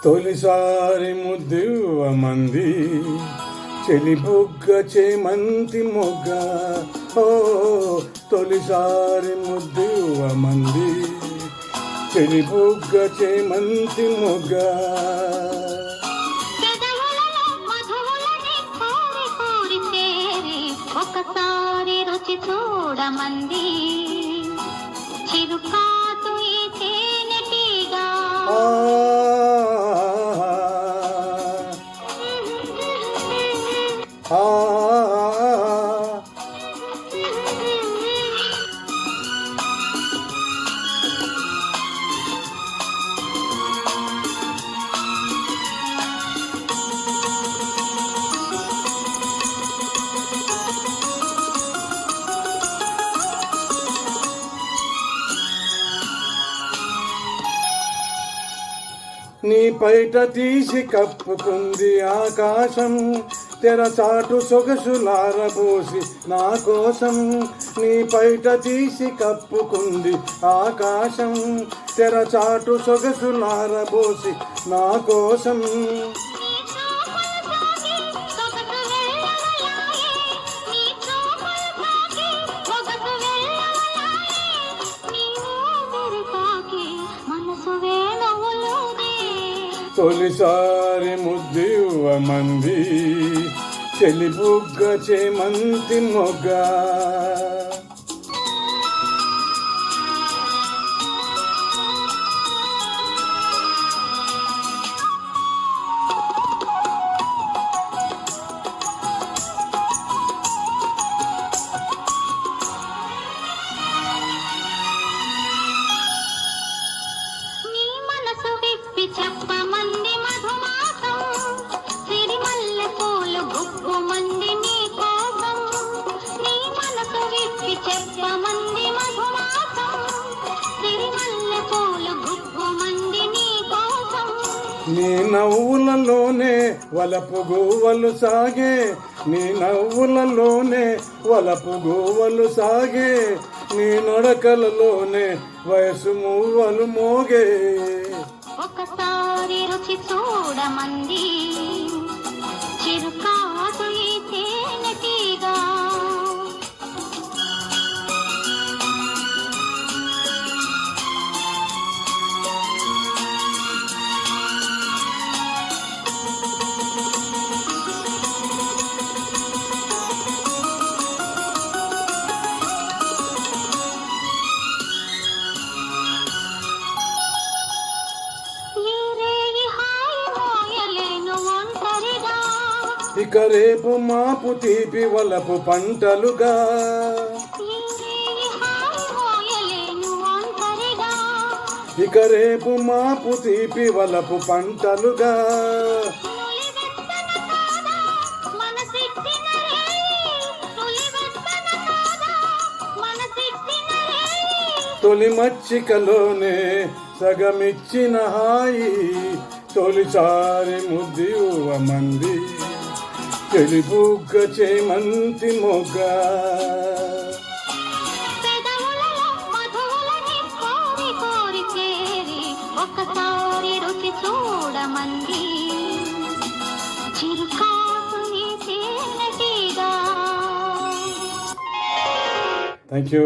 తొలిసారి ముద్దివ్వమంది చెలి బుగ్గ చేమంతి మొగ్గ. ఓ తొలిసారి ముద్దివ్వమంది చెలి బుగ్గ చేమంతి మొగ్గ. ఒకసారి రుచి చూడమంది చిరుకాటు ఈ తేనెటీగా. నీ పైట తీసి కప్పుకుంది ఆకాశం, తెరచాటు సొగసులారబోసి నా కోసం. నీ పైట తీసి కప్పుకుంది ఆకాశం, తెరచాటు సొగసులారబోసి నా కోసం. తొలిసారి ముద్దివ్వమంది చెలి బుగ్గ చేమంతి మొగ్గ. చెప్పమంది మధుమాసం సిరిమల్లె పూలు గుప్పుమంది నీ కోసం. నీ మనసు విప్పి చెప్పమంది మధుమాసం సిరిమల్లె పూలు గుప్పుమంది నీ కోసం. నీ నవ్వులలోనే వలపు గోవలు సాగే, నీ నవ్వులలోనే వలపు గోవలు సాగే, నీ నడకలలోనే వయసు మూవలు మోగే. ఒకసారి రుచి చూడమంది చిరుకాటు ఈ తేనెటీగా. ఇక రేపు మాపు తీపి వలపు పంటలుగా, ఇక రేపు మాపు తీపి వలపు పంటలుగా. తొలి మచ్చికలోనే సగమిచ్చిన హాయి, తొలిసారి ముద్దివ్వమంది చెలి బుగ్గ చేమంతి మొగ్గ. ఒకసారి రుచి చూడమంది చిరుకాటు ఈ తేనెటీగా. Thank you.